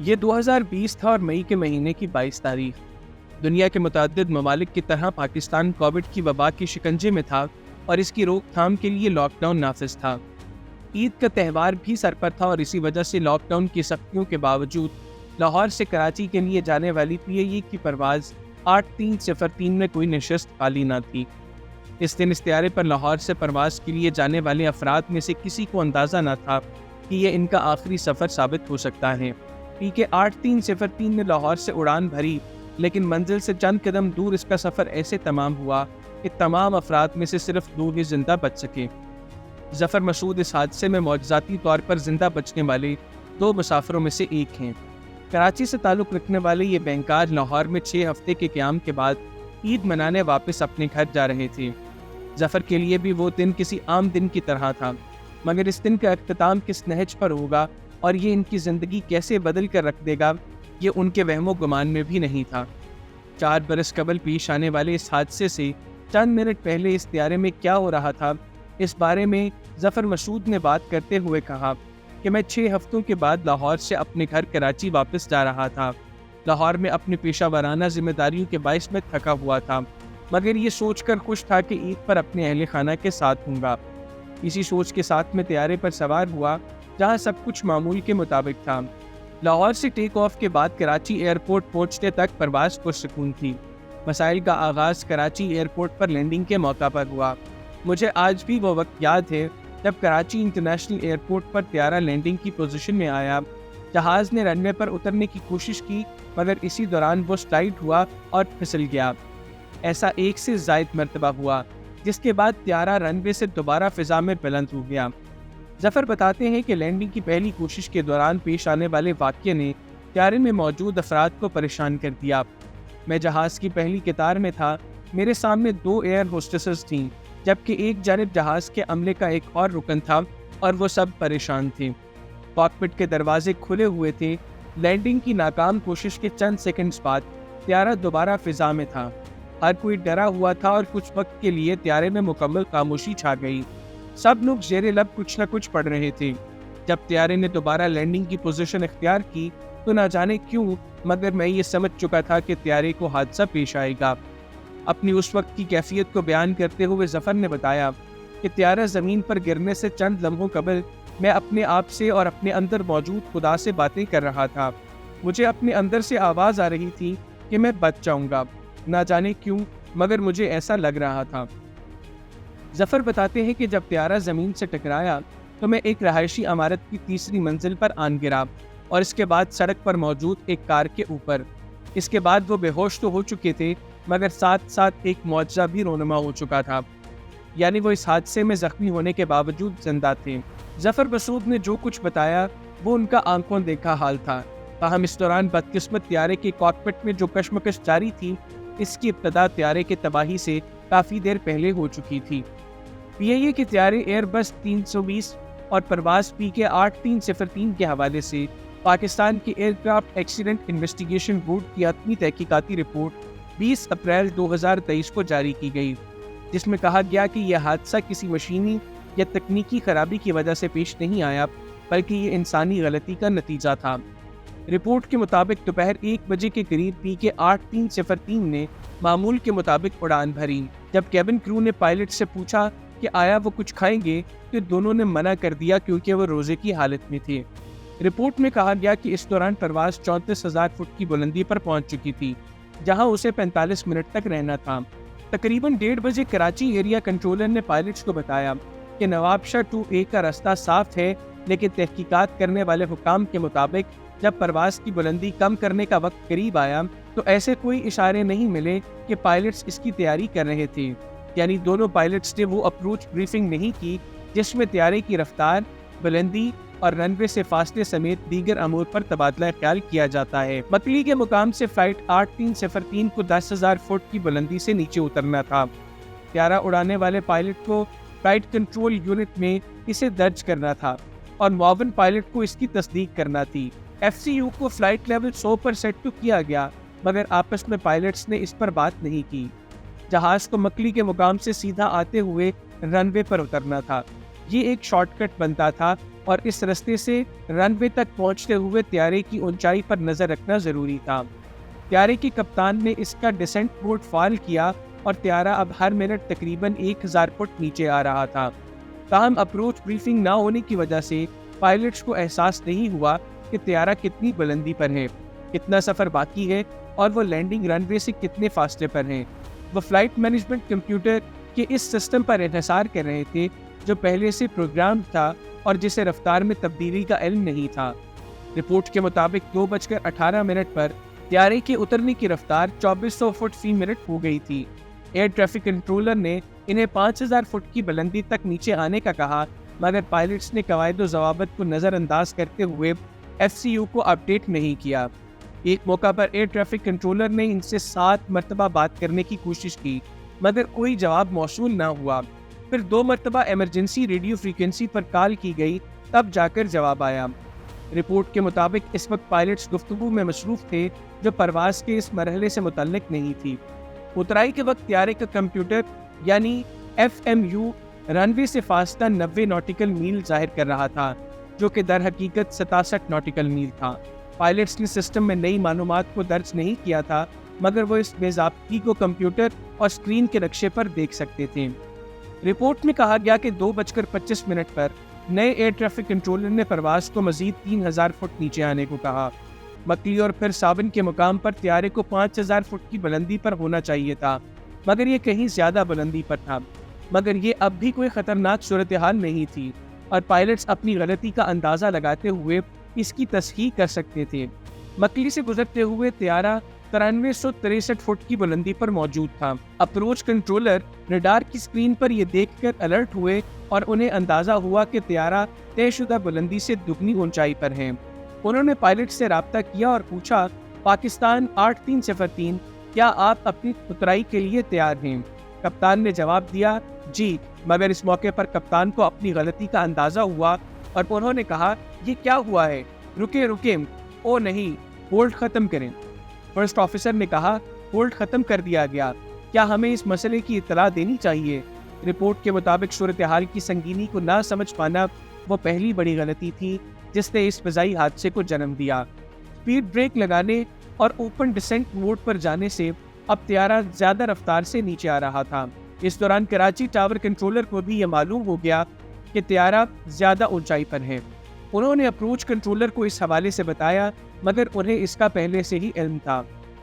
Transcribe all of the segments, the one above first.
ये 2020 था और मई के महीने की 22 तारीख। दुनिया के मुतअद्दिद ममालिक की तरह पाकिस्तान कोविड की वबा के शिकंजे में था और इसकी रोकथाम के लिए लॉकडाउन नाफिज था। ईद का त्यौहार भी सर पर था और इसी वजह से लॉकडाउन की सख्तियों के बावजूद लाहौर से कराची के लिए जाने वाली PIA की परवाज़ 8303 में कोई नशिस्त खाली न थी। इस दिन इस त्यारे पर लाहौर से परवाज़ के लिए जाने वाले अफराद में से किसी को अंदाज़ा न था कि यह इनका आखिरी सफ़र साबित हो सकता है। PK 8303 ने लाहौर से उड़ान भरी, लेकिन मंजिल से चंद कदम दूर इसका सफ़र ऐसे तमाम हुआ कि तमाम अफराद में से सिर्फ 2 ही जिंदा बच सके। जफ़र मसूद इस हादसे में मौजज़ाती तौर पर जिंदा बचने वाले 2 मुसाफिरों में से एक हैं। कराची से ताल्लुक़ रखने वाले ये बैंकार लाहौर में 6 हफ्ते के क़याम के बाद ईद मनाने वापस अपने घर जा रहे थे। जफ़र के लिए भी वो दिन किसी आम दिन की तरह था, मगर इस दिन का अख्ताम किस नहज पर होगा और ये इनकी ज़िंदगी कैसे बदल कर रख देगा, ये उनके वहमो गुमान में भी नहीं था। 4 बरस कबल पेश आने वाले इस हादसे से चंद मिनट पहले इस त्यारे में क्या हो रहा था, इस बारे में जफ़र मसूद ने बात करते हुए कहा कि मैं 6 हफ्तों के बाद लाहौर से अपने घर कराची वापस जा रहा था। लाहौर में अपनी पेशा वाराना जिम्मेदारियों के बाइस में थका हुआ था, मगर ये सोचकर खुश था कि ईद पर अपने अहले खाना के साथ हूँगा। इसी सोच के साथ मैं त्यारे पर सवार हुआ, जहाँ सब कुछ मामूल के मुताबिक था। लाहौर से टेक ऑफ के बाद कराची एयरपोर्ट पहुँचने तक परवाज़ पुरसकून थी। मसाइल का आगाज़ कराची एयरपोर्ट पर लैंडिंग के मौका पर हुआ। मुझे आज भी वो वक्त याद है जब कराची इंटरनेशनल एयरपोर्ट पर त्यारा लैंडिंग की पोजीशन में आया। जहाज़ ने रनवे पर उतरने की कोशिश की, मगर इसी दौरान वो स्लाइड हुआ और फिसल गया। ऐसा 1 से ज़ायद मरतबा हुआ, जिसके बाद त्यारा रनवे से दोबारा फ़िज़ा में बुलंद हो गया। जफ़र बताते हैं कि लैंडिंग की पहली कोशिश के दौरान पेश आने वाले वाक़ये ने त्यारे में मौजूद अफराद को परेशान कर दिया। मैं जहाज़ की पहली कतार में था। मेरे सामने 2 एयर होस्टेसेस थीं, जबकि एक जानिब जहाज़ के अमले का एक और रुकन था और वो सब परेशान थे। कॉकपिट के दरवाजे खुले हुए थे। लैंडिंग की नाकाम कोशिश के चंद सेकंड्स बाद त्यारा दोबारा फ़िज़ा में था। हर कोई डरा हुआ था और कुछ वक्त के लिए त्यारे में मुकम्मल खामोशी छा गई। सब लोग ज़ेरे लब कुछ न कुछ पढ़ रहे थे। जब त्यारे ने दोबारा लैंडिंग की पोजीशन इख्तियार की, तो ना जाने क्यों, मगर मैं ये समझ चुका था कि त्यारे को हादसा पेश आएगा। अपनी उस वक्त की कैफियत को बयान करते हुए जफ़र ने बताया कि त्यारा ज़मीन पर गिरने से चंद लम्हों कबल मैं अपने आप से और अपने अंदर मौजूद खुदा से बातें कर रहा था। मुझे अपने अंदर से आवाज़ आ रही थी कि मैं बच जाऊँगा। ना जाने क्यों, मगर मुझे ऐसा लग रहा था। जफ़र बताते हैं कि जब त्यारा ज़मीन से टकराया तो मैं एक रहायशी इमारत की 3री मंजिल पर आन गिरा और इसके बाद सड़क पर मौजूद एक कार के ऊपर। इसके बाद वो बेहोश तो हो चुके थे, मगर साथ साथ एक मौजज़ा भी रोनुमा हो चुका था, यानी वो इस हादसे में ज़ख्मी होने के बावजूद जिंदा थे। जफ़र मसूद ने जो कुछ बताया वो उनका आंखों देखा हाल था। ताहम इस दौरान बदकिस्मत त्यारे के कॉकपिट में जो कशमकश जारी थी, इसकी इब्तदा त्यारे के तबाही से काफ़ी देर पहले हो चुकी थी। PIA के त्यारे एयरबस 320 और परवाज़ PK 8303 के हवाले से पाकिस्तान के एयरक्राफ्ट एक्सीडेंट इन्वेस्टिगेशन बोर्ड की अपनी तहकीकाती रिपोर्ट 20 अप्रैल 2023 को जारी की गई, जिसमें कहा गया कि यह हादसा किसी मशीनी या तकनीकी खराबी की वजह से पेश नहीं आया, बल्कि ये इंसानी गलती का नतीजा था। रिपोर्ट के मुताबिक दोपहर 1 बजे के करीब PK 8303 ने मामूल के मुताबिक उड़ान भरी। जब कैबिन क्रू ने पायलट से पूछा कि आया वो कुछ खाएंगे, तो दोनों ने मना कर दिया क्योंकि वो रोज़े की हालत में थे। रिपोर्ट में कहा गया कि इस दौरान परवाज़ 34,000 फुट की बुलंदी पर पहुंच चुकी थी, जहां उसे 45 मिनट तक रहना था। तकरीबन 1:30 बजे कराची एरिया कंट्रोलर ने पायलट्स को बताया कि नवाबशाह 2A का रास्ता साफ है, लेकिन तहकीकात करने वाले हुकाम के मुताबिक जब परवाज़ की बुलंदी कम करने का वक्त करीब आया तो ऐसे कोई इशारे नहीं मिले कि पायलट्स इसकी तैयारी कर रहे थे। यानी दोनों पायलट्स ने वो अप्रोच ब्रीफिंग नहीं की जिसमें त्यारे की रफ्तार, बुलंदी और रनवे से फासले समेत दीगर अमूर पर तबादला ख्याल किया जाता है। मकली के मुकाम से फ्लाइट 8303 को 10,000 फुट की बुलंदी से नीचे उतरना था। त्यारा उड़ाने वाले पायलट को फ्लाइट कंट्रोल यूनिट में इसे दर्ज करना था और मुआविन पायलट को इसकी तस्दीक करना थी। FCU को फ्लाइट लेवल 100 पर सेट तो किया गया, मगर आपस में पायलट्स ने इस पर बात नहीं की। जहाज़ को मकली के मुकाम से सीधा आते हुए रनवे पर उतरना था। ये एक शॉर्टकट बनता था और इस रास्ते से रनवे तक पहुंचते हुए त्यारे की ऊंचाई पर नजर रखना जरूरी था। त्यारे के कप्तान ने इसका डिसेंट मोड फाल किया और त्यारा अब हर मिनट तकरीबन 1000 फुट नीचे आ रहा था। ताहम अप्रोच ब्रीफिंग ना होने की वजह से पायलट्स को एहसास नहीं हुआ कि त्यारा कितनी बुलंदी पर है, कितना सफ़र बाकी है और वो लैंडिंग रनवे से कितने फासले पर हैं। वो फ्लाइट मैनेजमेंट कंप्यूटर के इस सिस्टम पर इन्हिसार कर रहे थे जो पहले से प्रोग्राम था और जिसे रफ्तार में तब्दीली का इल्म नहीं था। रिपोर्ट के मुताबिक 2:18 पर त्यारे के उतरने की रफ्तार 2400 फुट फी मिनट हो गई थी। एयर ट्रैफिक कंट्रोलर ने इन्हें 5000 फुट की बुलंदी तक नीचे आने का कहा, मगर पायलट्स ने कवायद ज़वाबित को नज़रअंदाज करते हुए FCU को अपडेट नहीं किया। एक मौका पर एयर ट्रैफिक कंट्रोलर ने इनसे 7 मरतबा बात करने की कोशिश की, मगर कोई जवाब मौसूल ना हुआ। फिर 2 मरतबा इमरजेंसी रेडियो फ्रीक्वेंसी पर कॉल की गई, तब जाकर जवाब आया। रिपोर्ट के मुताबिक इस वक्त पायलट्स गुफ्तगू में मसरूफ़ थे जो परवाज़ के इस मरहले से मुतल्लिक नहीं थी। उतराई के वक्त त्यारे का कंप्यूटर यानी FMU रनवे से फासला 90 नॉटिकल मील जाहिर कर रहा था, जो कि दर हकीकत 67 नॉटिकल मील था। पायलट्स ने सिस्टम में नई मालूमात को दर्ज नहीं किया था, मगर वो इस बेज़ाब्तगी को कंप्यूटर और स्क्रीन के नक्शे पर देख सकते थे। रिपोर्ट में कहा गया कि 2:25 पर नए एयर ट्रैफिक कंट्रोलर ने परवाज़ को मज़ीद 3000 फुट नीचे आने को कहा। मकली और फिर साबिन के मुकाम पर त्यारे को 5000 फुट की बुलंदी पर होना चाहिए था, मगर ये कहीं ज़्यादा बुलंदी पर था। मगर ये अब भी कोई ख़तरनाक सूरत हाल नहीं थी और पायलट्स अपनी गलती का अंदाज़ा लगाते हुए इसकी तस्हीह कर सकते थे। मकली से गुजरते हुए त्यारा 9363 फुट की बुलंदी पर मौजूद था। अप्रोच कंट्रोलर रडार की स्क्रीन पर यह देखकर अलर्ट हुए और उन्हें अंदाज़ा हुआ कि त्यारा तयशुदा बुलंदी से दुगनी ऊंचाई पर है। उन्होंने पायलट से रब्ता किया और पूछा, पाकिस्तान 8303, क्या आप अपनी उतराई के लिए तैयार हैं? कप्तान ने जवाब दिया, जी, मगर इस मौके पर कप्तान को अपनी गलती का अंदाज़ा हुआ और उन्होंने कहा, ये क्या हुआ है? रुके रुके, ओ नहीं, होल्ड ख़त्म करें। फर्स्ट ऑफिसर ने कहा, होल्ड ख़त्म कर दिया गया, क्या हमें इस मसले की इत्तला देनी चाहिए? रिपोर्ट के मुताबिक सूरत हाल की संगीनी को ना समझ पाना वो पहली बड़ी गलती थी जिसने इस फ़ज़ाई हादसे को जन्म दिया। स्पीड ब्रेक लगाने और ओपन डिसेंट मोड पर जाने से अब त्यारा ज़्यादा रफ्तार से नीचे आ रहा था। इस दौरान कराची टावर कंट्रोलर को भी यह मालूम हो गया कि त्यारा ज़्यादा ऊंचाई पर है। उन्होंने अप्रोच कंट्रोलर को इस हवाले से बताया, मगर उन्हें इसका पहले से ही इल्म था।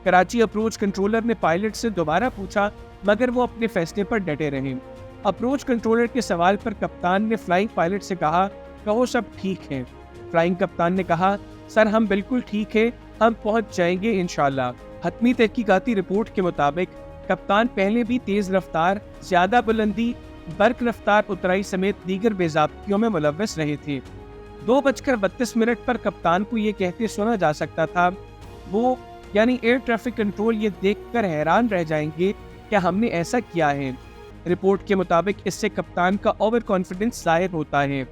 कराची अप्रोच कंट्रोलर ने पायलट से दोबारा पूछा, मगर वो अपने फैसले पर डटे रहे। अप्रोच कंट्रोलर के सवाल पर कप्तान ने फ्लाइंग पायलट से कहा, कहो सब ठीक है। फ्लाइंग कप्तान ने कहा, सर हम बिल्कुल ठीक है, हम पहुंच जाएंगे इंशाल्लाह। हतमी तहकीकाती रिपोर्ट के मुताबिक कप्तान पहले भी तेज़ रफ्तार, ज़्यादा बुलंदी, बर्क रफ्तार उतराई समेत दीगर बेज़ाब्तियों में मुलव्वस रहे थे। 2:32 पर कप्तान को ये कहते सुना जा सकता था, वो यानी एयर ट्रैफिक कंट्रोल ये देखकर हैरान रह जाएंगे कि हमने ऐसा किया है। रिपोर्ट के मुताबिक इससे कप्तान का ओवर कॉन्फिडेंस जाहिर होता है।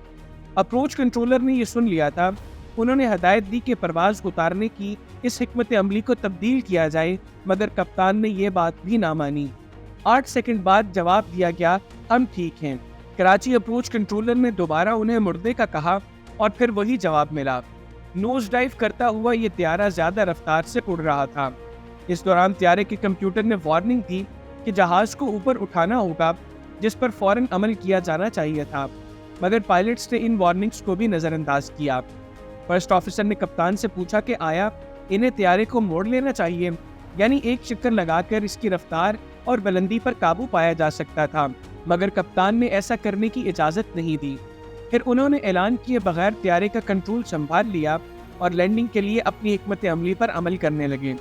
अप्रोच कंट्रोलर ने यह सुन लिया था। उन्होंने हदायत दी कि परवाज़ उतारने की इस हिकमत अमली को तब्दील किया जाए, मगर कप्तान ने यह बात भी ना मानी। 8 सेकंड बाद जवाब दिया गया, हम ठीक हैं। कराची अप्रोच कंट्रोलर ने दोबारा उन्हें मुर्दे का कहा और फिर वही जवाब मिला। नोज डाइव करता हुआ ये त्यारा ज़्यादा रफ्तार से उड़ रहा था। इस दौरान त्यारे के कंप्यूटर ने वार्निंग दी कि जहाज़ को ऊपर उठाना होगा, जिस पर फ़ौरन अमल किया जाना चाहिए था, मगर पायलट्स ने इन वार्निंग्स को भी नज़रअंदाज किया। फर्स्ट ऑफिसर ने कप्तान से पूछा कि आया इन्हें त्यारे को मोड़ लेना चाहिए, यानी एक चक्कर लगाकर इसकी रफ्तार और बुलंदी पर काबू पाया जा सकता था, मगर कप्तान ने ऐसा करने की इजाज़त नहीं दी। फिर उन्होंने ऐलान किए बगैर त्यारे का कंट्रोल संभाल लिया और लैंडिंग के लिए अपनी हिकमत अमली पर अमल करने लगे।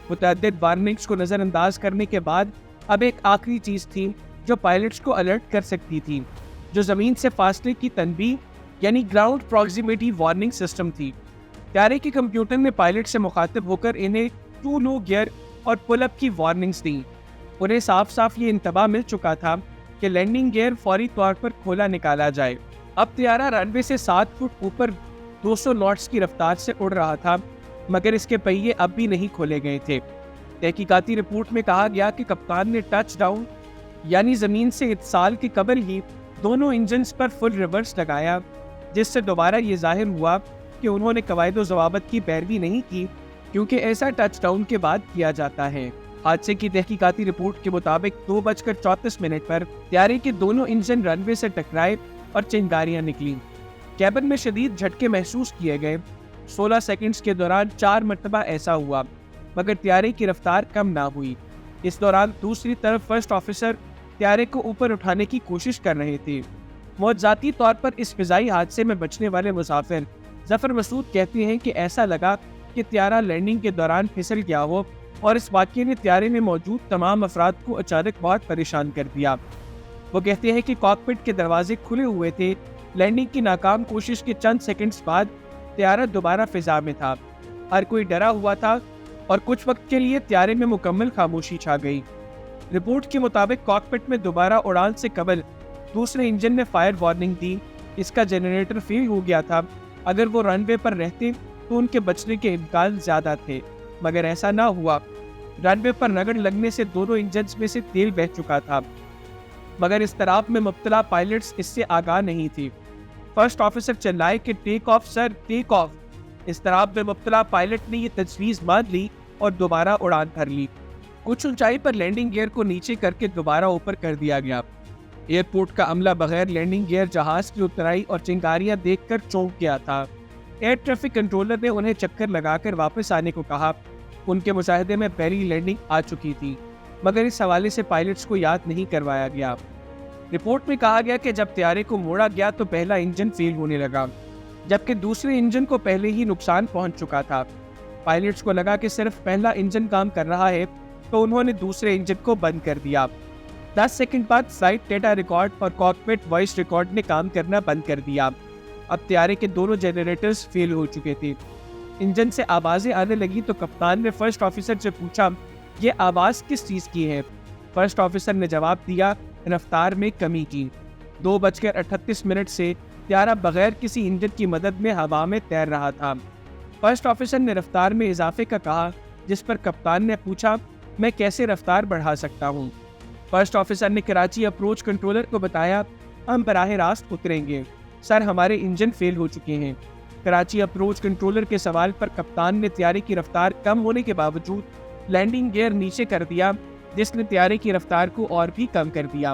मुतअद्दिद वार्निंग्स को नज़रअंदाज करने के बाद अब एक आखिरी चीज़ थी जो पायलट्स को अलर्ट कर सकती थी, जो ज़मीन से फासले की तनबीह यानी ग्राउंड प्रॉक्सिमिटी वार्निंग सिस्टम थी। त्यारे के कंप्यूटर ने पायलट से मुखातिब होकर इन्हें टू लो गियर और पुल अप की वार्निंग्स दी। उन्हें साफ साफ ये इंतबा मिल चुका था कि लैंडिंग गियर फौरी तौर पर खोला निकाला जाए। अब त्यारा रनवे से 7 फुट ऊपर 200 नॉट्स की रफ्तार से उड़ रहा था, मगर इसके पहिए अब भी नहीं खोले गए थे। तहकीकाती रिपोर्ट में कहा गया कि कप्तान ने टच डाउन यानी ज़मीन से इत्साल के कबल ही दोनों इंजन्स पर फुल रिवर्स लगाया, जिससे दोबारा ये जाहिर हुआ कि उन्होंने कवायद ज़वाबत की पैरवी नहीं की, क्योंकि ऐसा टचडाउन के बाद किया जाता है। हादसे की तहकीकाती रिपोर्ट के मुताबिक 2:34 पर त्यारे के दोनों इंजन रनवे से टकराए और चिंगारियां निकली। कैबिन में शदीद झटके महसूस किए गए। 16 सेकंड्स के दौरान 4 मरतबा ऐसा हुआ, मगर त्यारे की रफ्तार कम ना हुई। इस दौरान दूसरी तरफ फर्स्ट ऑफिसर त्यारे को ऊपर उठाने की कोशिश कर रहे थे। मौज़ाती तौर पर इस फिजाई हादसे में बचने वाले मुसाफिर जफर मसूद कहते हैं कि ऐसा लगा कि त्यारा लैंडिंग के दौरान फिसल गया हो और इस वाक़ये ने त्यारे में मौजूद तमाम अफराद को अचानक बहुत परेशान कर दिया। वो कहते हैं कि कॉकपिट के दरवाजे खुले हुए थे। लैंडिंग की नाकाम कोशिश के चंद सेकंड्स बाद त्यारा दोबारा फिजा में था। हर कोई डरा हुआ था और कुछ वक्त के लिए त्यारे में मुकम्मल खामोशी छा गई। रिपोर्ट के मुताबिक कॉकपिट में दोबारा उड़ान से कबल दूसरे इंजन ने फायर वार्निंग दी। इसका जनरेटर फेल हो गया था। अगर वो रनवे पर रहते तो उनके बचने के इम्कान ज़्यादा थे, मगर ऐसा ना हुआ। रनवे पर रगड़ लगने से दोनों इंजन में से तेल बह चुका था, मगर इस तरफ में मुब्तला पायलट्स इससे आगाह नहीं थी। फर्स्ट ऑफिसर चिल्लाए कि take off sir, take off. इस तरफ में मुब्तला पायलट ने ये तजवीज़ मान ली और दोबारा उड़ान भर ली। कुछ ऊंचाई पर लैंडिंग गियर को नीचे करके दोबारा ऊपर कर दिया गया। एयरपोर्ट का अमला बगैर लैंडिंग गियर जहाज की उतराई और चिंगारियां देखकर चौंक गया था। एयर ट्रैफिक कंट्रोलर ने उन्हें चक्कर लगाकर वापस आने को कहा। उनके मुशाहिदे में पहली लैंडिंग आ चुकी थी, मगर इस हवाले से पायलट्स को याद नहीं करवाया गया। रिपोर्ट में कहा गया कि जब त्यारे को मोड़ा गया तो पहला इंजन फेल होने लगा, जबकि दूसरे इंजन को पहले ही नुकसान पहुंच चुका था। पायलट्स को लगा कि सिर्फ पहला इंजन काम कर रहा है, तो उन्होंने दूसरे इंजन को बंद कर दिया। 10 सेकंड बाद फ्लाइट डेटा रिकॉर्ड और कॉकपिट वॉइस रिकॉर्ड ने काम करना बंद कर दिया। अब त्यारे के दोनों जनरेटर्स फेल हो चुके थे। इंजन से आवाज़ें आने लगी तो कप्तान ने फर्स्ट ऑफिसर से पूछा, ये आवाज़ किस चीज़ की है? फर्स्ट ऑफिसर ने जवाब दिया, रफ्तार में कमी की। 2:38 से त्यारा बगैर किसी इंजन की मदद में हवा में तैर रहा था। फर्स्ट ऑफिसर ने रफ्तार में इजाफे का कहा, जिस पर कप्तान ने पूछा, मैं कैसे रफ्तार बढ़ा सकता हूँ? फर्स्ट ऑफिसर ने कराची अप्रोच कंट्रोलर को बताया, हम बराह रास्त उतरेंगे सर, हमारे इंजन फेल हो चुके हैं। कराची अप्रोच कंट्रोलर के सवाल पर कप्तान ने त्यारे की रफ्तार कम होने के बावजूद लैंडिंग गियर नीचे कर दिया, जिसने त्यारे की रफ्तार को और भी कम कर दिया।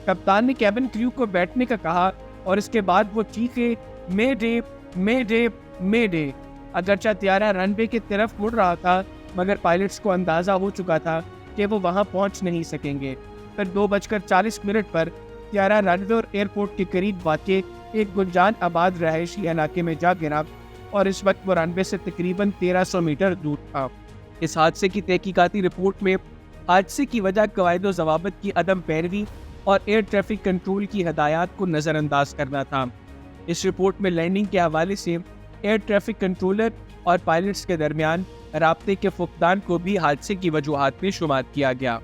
कप्तान ने कैबिन क्रू को बैठने का कहा और इसके बाद वो चीखे, मे डे, मे डे, मे डे। अगरचा त्यारा रनवे की तरफ मुड़ रहा था, मगर पायलट्स को अंदाज़ा हो चुका था कि वो वहां पहुंच नहीं सकेंगे। फिर 2:40 पर त्यारा रनवे और एयरपोर्ट के करीब वाक़े एक गुंजान आबाद रहायशी इलाके में जा गिरा और इस वक्त वो रनवे से तकरीबन 1300 मीटर दूर था। इस हादसे की तहकीकाती रिपोर्ट में हादसे की वजह कवायद ज़वाबत की अदम पैरवी और एयर ट्रैफिक कंट्रोल की हदायत को नज़रअंदाज करना था। इस रिपोर्ट में लैंडिंग के हवाले से एयर ट्रैफिक कंट्रोलर और पायलट्स के दरमियान राब्ते के फुकदान को भी हादसे की वजूहात में शुमार किया गया।